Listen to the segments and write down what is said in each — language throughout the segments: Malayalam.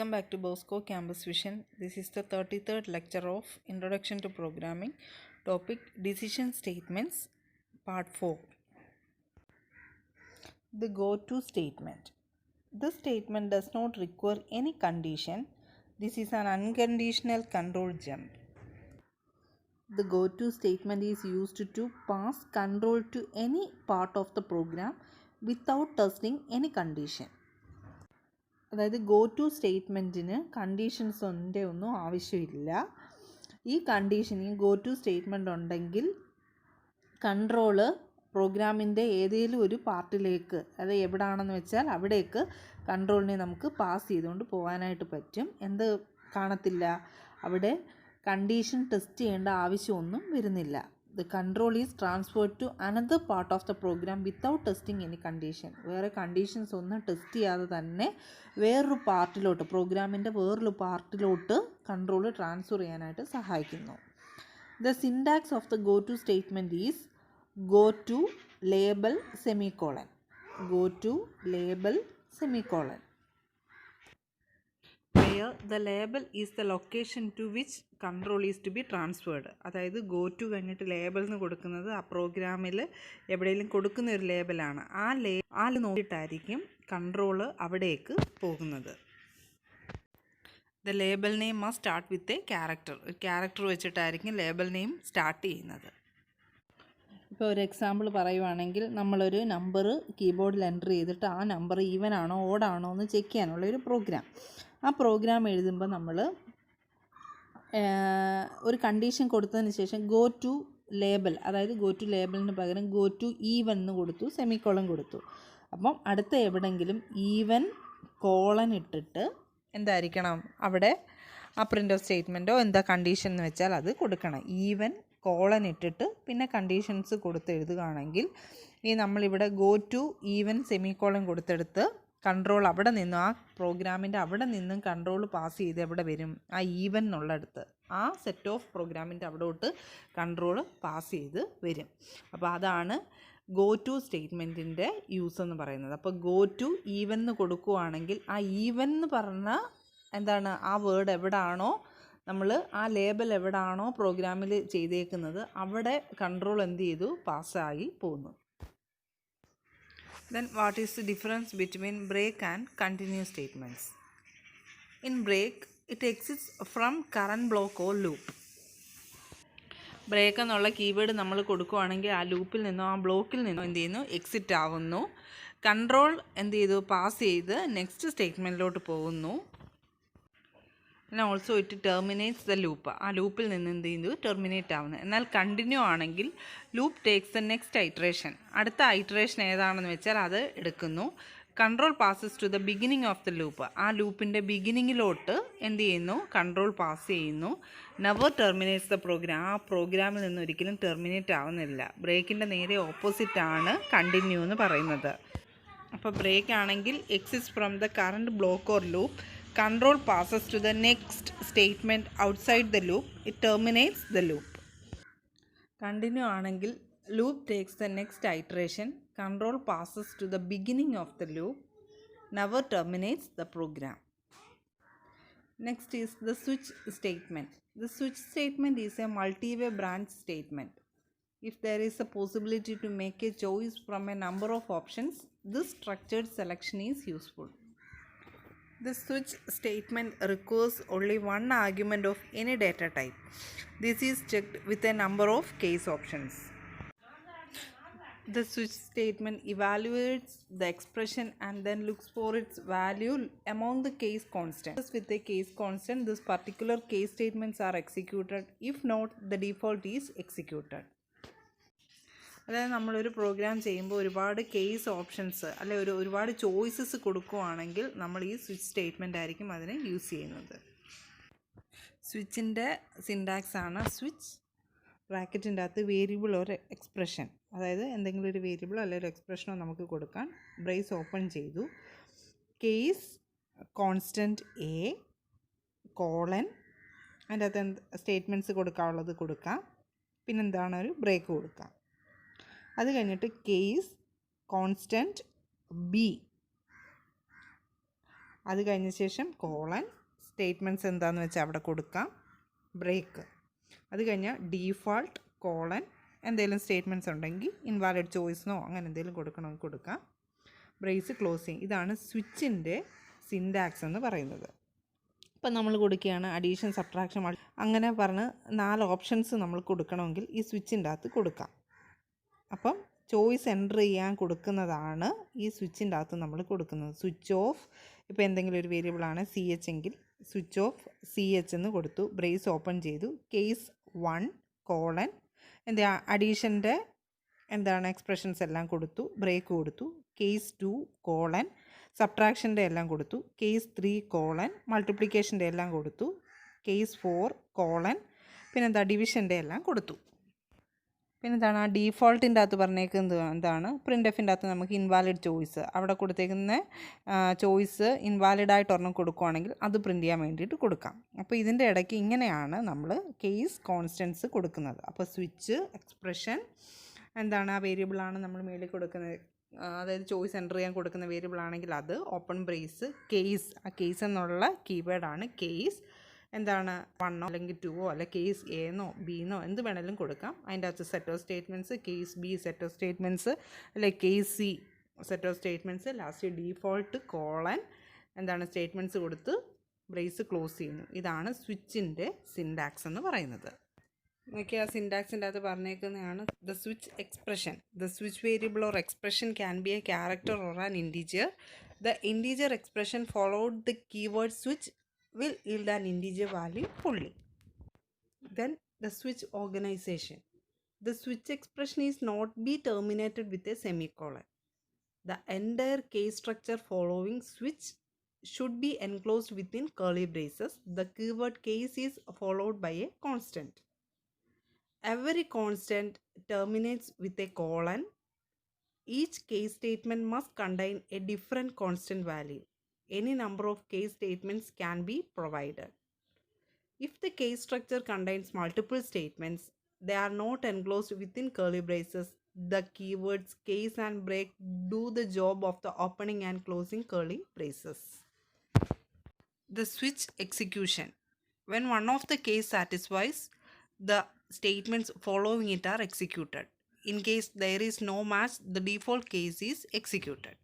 Welcome back to Bosco Campus Vision. This is the 33rd lecture of Introduction to Programming, topic Decision Statements, Part 4. The go-to statement. This statement does not require any condition. This is an unconditional control jump. The go-to statement is used to pass control to any part of the program without testing any condition. അതായത് ഗോ ടു സ്റ്റേറ്റ്മെൻറ്റിന് ഒന്നും ആവശ്യമില്ല. ഈ ഗോ ടു സ്റ്റേറ്റ്മെൻറ്റ് ഉണ്ടെങ്കിൽ കൺട്രോള് പ്രോഗ്രാമിൻ്റെ ഏതെങ്കിലും ഒരു പാർട്ടിലേക്ക്, അത് എവിടെയാണെന്ന് വെച്ചാൽ അവിടേക്ക് കൺട്രോളിനെ നമുക്ക് പാസ് ചെയ്തുകൊണ്ട് പോകാനായിട്ട് പറ്റും. എന്ത് കാണത്തില്ല, അവിടെ കണ്ടീഷൻ ടെസ്റ്റ് ചെയ്യേണ്ട ആവശ്യമൊന്നും വരുന്നില്ല. The control is transferred to another part of the program without testing any condition. വേറെ കണ്ടീഷൻസ് ഒന്നും ടെസ്റ്റ് ചെയ്യാതെ തന്നെ വേറൊരു പാർട്ടിലോട്ട്, പ്രോഗ്രാമിൻ്റെ വേറൊരു പാർട്ടിലോട്ട് കൺട്രോൾ ട്രാൻസ്ഫർ ചെയ്യാനായിട്ട് സഹായിക്കുന്നു. The syntax of the go to statement is go to label semicolon. Go to label semicolon. Where the label is the location to which control is to be transferred. അതായത് ഗോ ടു കഴിഞ്ഞിട്ട് ലേബൽ എന്ന് കൊടുക്കുന്നത് ആ പ്രോഗ്രാമിൽ എവിടെയെങ്കിലും കൊടുക്കുന്ന ഒരു ലേബലാണ്. ആ നോക്കിയിട്ടായിരിക്കും കൺട്രോൾ അവിടേക്ക് പോകുന്നത്. The label name must start with a character. ഒരു ക്യാരക്ടർ വെച്ചിട്ടായിരിക്കും ലേബൽ നെയിം സ്റ്റാർട്ട് ചെയ്യുന്നത്. ഇപ്പോൾ ഒരു എക്സാമ്പിൾ പറയുവാണെങ്കിൽ, നമ്മളൊരു നമ്പർ കീബോർഡിൽ എൻ്റർ ചെയ്തിട്ട് ആ നമ്പർ ഈവൻ ആണോ ഓഡ് ആണോ എന്ന് ചെക്ക് ചെയ്യാനുള്ള ഒരു പ്രോഗ്രാം. ആ പ്രോഗ്രാം എഴുതുമ്പോൾ നമ്മൾ ഒരു കണ്ടീഷൻ കൊടുത്തതിന് ശേഷം ഗോ ടു ലേബൽ, അതായത് ഗോ ടു ലേബലിന് പകരം ഗോ ടു ഈവൻ എന്ന് കൊടുത്തു, സെമിക്കോളൻ കൊടുത്തു. അപ്പം അടുത്ത എവിടെങ്കിലും ഈവൻ കോളൻ ഇട്ടിട്ട് എന്തായിരിക്കണം, അവിടെ ആ പ്രിൻ്റ് ഓഫ് സ്റ്റേറ്റ്മെൻറ്റോ എന്താ കണ്ടീഷൻ എന്ന് വെച്ചാൽ അത് കൊടുക്കണം. ഈവൻ കോളൻ ഇട്ടിട്ട് പിന്നെ കണ്ടീഷൻസ് കൊടുത്ത് എഴുതുകയാണെങ്കിൽ ഈ നമ്മളിവിടെ ഗോ ടു ഈവൻ സെമിക്കോളൻ കൊടുത്തെടുത്ത് കൺട്രോൾ അവിടെ നിന്നും, ആ പ്രോഗ്രാമിൻ്റെ അവിടെ നിന്നും കൺട്രോൾ പാസ് ചെയ്ത് എവിടെ വരും, ആ ഈവൻ എന്നുള്ളടത്ത്, ആ സെറ്റ് ഓഫ് പ്രോഗ്രാമിൻ്റെ അവിടോട്ട് കൺട്രോൾ പാസ് ചെയ്ത് വരും. അപ്പോൾ അതാണ് ഗോ ടു സ്റ്റേറ്റ്മെൻറ്റിൻ്റെ യൂസ് എന്ന് പറയുന്നത്. അപ്പോൾ ഗോ ടു ഈവൻ എന്ന് കൊടുക്കുകയാണെങ്കിൽ ആ ഈവൻ എന്ന് പറഞ്ഞാൽ എന്താണ്, ആ വേർഡ് എവിടാണോ നമ്മൾ ആ ലേബൽ എവിടാണോ പ്രോഗ്രാമിൽ ചെയ്തേക്കുന്നത് അവിടെ കൺട്രോൾ എന്ത് ചെയ്തു, പാസ്സായി പോകുന്നു. Then what is the difference between break and continue statements? In break, it exists from current block or loop. Break എന്നുള്ള കീവേഡ് നമ്മൾ കൊടുക്കുകയാണെങ്കിൽ ആ ലൂപ്പിൽ നിന്നോ ആ ബ്ലോക്കിൽ നിന്നോ എന്ത് ചെയ്യുന്നു, എക്സിറ്റ് ആവുന്നു. കൺട്രോൾ എന്ത് ചെയ്തു, പാസ് ചെയ്ത് നെക്സ്റ്റ് സ്റ്റേറ്റ്മെൻറ്റിലോട്ട് പോകുന്നു. പിന്നെ also it terminates the loop, ആ ലൂപ്പിൽ നിന്ന് എന്ത് ചെയ്തു, ടെർമിനേറ്റ് ആവുന്നത്. എന്നാൽ കണ്ടിന്യൂ ആണെങ്കിൽ loop takes the next iteration, അടുത്ത ഐട്രേഷൻ ഏതാണെന്ന് വെച്ചാൽ അത് എടുക്കുന്നു. Control passes to the beginning of the loop, ആ ലൂപ്പിൻ്റെ ബിഗിനിങ്ങിലോട്ട് എന്ത് ചെയ്യുന്നു, കൺട്രോൾ പാസ് ചെയ്യുന്നു. നെവർ ടെർമിനേറ്റ്സ് ദ പ്രോഗ്രാം, ആ പ്രോഗ്രാമിൽ നിന്ന് ഒരിക്കലും ടെർമിനേറ്റ് ആവുന്നില്ല. ബ്രേക്കിൻ്റെ നേരെ ഓപ്പോസിറ്റാണ് കണ്ടിന്യൂ എന്ന് പറയുന്നത്. അപ്പോൾ ബ്രേക്ക് ആണെങ്കിൽ exist from the current block or loop, control passes to the next statement outside the loop, it terminates the loop. Continue ആണെങ്കിൽ loop takes the next iteration, control passes to the beginning of the loop, never terminates the program. Next is the switch statement. The switch statement is a multi-way branch statement. If there is a possibility to make a choice from a number of options, this structured selection is useful. The switch statement requires only one argument of any data type. This is checked with a number of case options. The switch statement evaluates the expression and then looks for its value among the case constants. With a case constant, this particular case statements are executed. If not, the default is executed. അതായത് നമ്മളൊരു പ്രോഗ്രാം ചെയ്യുമ്പോൾ ഒരുപാട് കേസ് ഓപ്ഷൻസ് അല്ലെ ഒരുപാട് ചോയ്സസ് കൊടുക്കുകയാണെങ്കിൽ നമ്മൾ ഈ സ്വിച്ച് സ്റ്റേറ്റ്മെൻ്റ് ആയിരിക്കും അതിനെ യൂസ് ചെയ്യുന്നത്. സ്വിച്ചിൻ്റെ സിൻടാക്സ് ആണ് സ്വിച്ച്, ബ്രാക്കറ്റിൻ്റെ അകത്ത് വേരിയബിൾ ഒരു എക്സ്പ്രഷൻ, അതായത് എന്തെങ്കിലും ഒരു വേരിയബിളോ അല്ലെങ്കിൽ ഒരു എക്സ്പ്രഷനോ നമുക്ക് കൊടുക്കാൻ ബ്രേസ് ഓപ്പൺ ചെയ്തു. കേസ് കോൺസ്റ്റൻറ്റ് എ കോളൻ, അതിൻ്റെ അകത്ത് സ്റ്റേറ്റ്മെൻറ്റ്സ് കൊടുക്കാനുള്ളത് കൊടുക്കാം, പിന്നെന്താണ് ഒരു ബ്രേക്ക് കൊടുക്കാം. അത് കഴിഞ്ഞിട്ട് കേസ് കോൺസ്റ്റൻറ്റ് ബി, അത് കഴിഞ്ഞ ശേഷം കോളൻ, സ്റ്റേറ്റ്മെൻറ്റ്സ് എന്താണെന്ന് വെച്ചാൽ അവിടെ കൊടുക്കാം, ബ്രേക്ക്. അത് കഴിഞ്ഞാൽ ഡീഫാൾട്ട് കോളൻ, എന്തെങ്കിലും സ്റ്റേറ്റ്മെൻറ്റ്സ് ഉണ്ടെങ്കിൽ ഇൻവാലിഡ് ചോയ്സിനോ അങ്ങനെ എന്തെങ്കിലും കൊടുക്കണമെങ്കിൽ കൊടുക്കാം, ബ്രേസ് ക്ലോസിങ്. ഇതാണ് സ്വിച്ചിൻ്റെ സിൻടാക്സ് എന്ന് പറയുന്നത്. ഇപ്പം നമ്മൾ കൊടുക്കുകയാണ് അഡീഷൻ, സബ്ട്രാക്ഷൻ, അങ്ങനെ പറഞ്ഞ് 4 ഓപ്ഷൻസ് നമ്മൾ കൊടുക്കണമെങ്കിൽ ഈ സ്വിച്ചിൻ്റെ അകത്ത് കൊടുക്കാം. അപ്പം ചോയ്സ് എൻ്റർ ചെയ്യാൻ കൊടുക്കുന്നതാണ് ഈ സ്വിച്ചിൻ്റെ അകത്ത് നമ്മൾ കൊടുക്കുന്നത്. സ്വിച്ച് ഓഫ്, ഇപ്പോൾ എന്തെങ്കിലും ഒരു വേരിയബിളാണ് CH എങ്കിൽ സ്വിച്ച് ഓഫ് CH എന്ന് കൊടുത്തു, ബ്രേസ് ഓപ്പൺ ചെയ്തു, കേസ് 1 കോളൻ, എന്താ അഡീഷൻ്റെ എക്സ്പ്രഷൻസ് എല്ലാം കൊടുത്തു, ബ്രേക്ക് കൊടുത്തു, കേസ് 2 കോളൻ, സബ്ട്രാക്ഷൻ്റെ എല്ലാം കൊടുത്തു, കേസ് 3 കോളൻ, മൾട്ടിപ്ലിക്കേഷൻ്റെ എല്ലാം കൊടുത്തു, കേസ് 4 കോളൻ, പിന്നെന്താ ഡിവിഷൻ്റെ എല്ലാം കൊടുത്തു. പിന്നെന്താണ് ആ ഡീഫോൾട്ടിൻ്റെ അകത്ത് പറഞ്ഞേക്കുന്നത് എന്താണ്, പ്രിൻ്റ് അകത്ത് നമുക്ക് ഇൻവാലിഡ് ചോയ്സ്, അവിടെ കൊടുത്തേക്കുന്ന ചോയ്സ് ഇൻവാലിഡായിട്ട് ഒരെണ്ണം കൊടുക്കുകയാണെങ്കിൽ അത് പ്രിൻ്റ് ചെയ്യാൻ വേണ്ടിയിട്ട് കൊടുക്കാം. അപ്പോൾ ഇതിൻ്റെ ഇടയ്ക്ക് ഇങ്ങനെയാണ് നമ്മൾ കേസ് കോൺസ്റ്റൻസ് കൊടുക്കുന്നത്. അപ്പോൾ സ്വിച്ച്, എക്സ്പ്രഷൻ, എന്താണ് ആ വേരിയബിളാണ് നമ്മൾ മേളിൽ കൊടുക്കുന്നത്, അതായത് ചോയ്സ് എൻ്റർ ചെയ്യാൻ കൊടുക്കുന്ന വേരിയബിൾ ആണെങ്കിൽ അത്, ഓപ്പൺ ബ്രേസ്, കേസ്, ആ കേസ് എന്നുള്ള കീവേഡാണ് കേസ്, എന്താണ് 1 അല്ലെങ്കിൽ 2 അല്ലെ കേസ് എന്നോ ബിന്നോ എന്ത് വേണമെങ്കിലും കൊടുക്കാം. അതിൻ്റെ അകത്ത് set of statements, case B set of statements, അല്ലെ case C set of statements, last default colon, എന്താണ് സ്റ്റേറ്റ്മെൻറ്റ്സ് കൊടുത്ത് ബ്രേസ് ക്ലോസ് ചെയ്യുന്നു. ഇതാണ് സ്വിച്ചിൻ്റെ സിൻടാക്സ് എന്ന് പറയുന്നത്. നോക്കി ആ സിൻടാക്സിൻ്റെ അകത്ത് പറഞ്ഞേക്കുന്നതാണ് the switch expression. The switch variable or expression can be a character or an integer. The integer expression followed the keyword switch will yield an integer value fully. Then the switch organization. The switch expression is not be terminated with a semicolon. The entire case structure following switch should be enclosed within curly braces. The keyword case is followed by a constant. Every constant terminates with a colon. Each case statement must contain a different constant value. Any number of case statements can be provided. If the case structure contains multiple statements, they are not enclosed within curly braces. The keywords case and break do the job of the opening and closing curly braces. The switch execution. When one of the case satisfies, the statements following it are executed. In case there is no match, the default case is executed.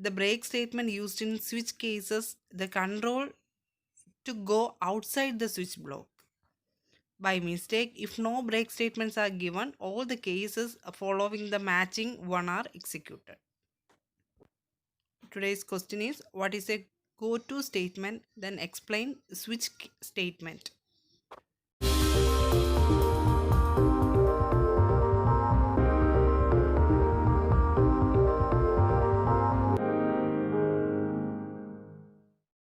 The break statement used in switch cases the control to go outside the switch block. By mistake, if no break statements are given, all the cases following the matching one are executed. Today's question is, what is a go-to statement? Then explain switch statement.